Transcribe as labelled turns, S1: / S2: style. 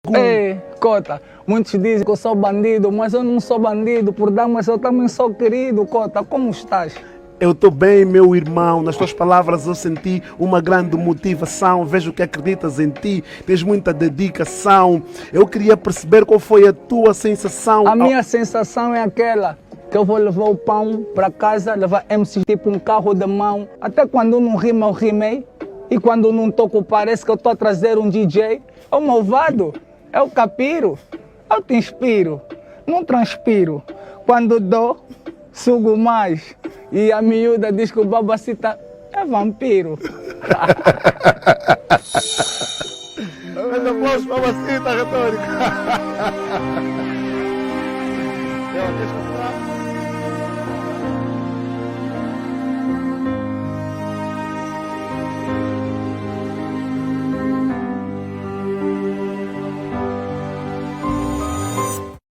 S1: Ei, Cota, muitos dizem que eu sou bandido, mas eu não sou bandido, por dar, mas eu também sou querido, Cota, como estás?
S2: Eu estou bem, meu irmão. Nas tuas palavras eu senti uma grande motivação. Vejo que acreditas em ti, tens muita dedicação. Eu queria perceber qual foi a tua sensação.
S1: A minha sensação é aquela que eu vou levar o pão para casa, levar MC tipo um carro de mão. Até quando não rima, eu rimei. E quando não toco, parece que eu estou a trazer um DJ. É o malvado, é o capiro. Eu te inspiro, não transpiro. Quando dou, sugo mais. E a miúda diz que o babacita é vampiro.
S2: Mas aplausos para a babacita, retórica.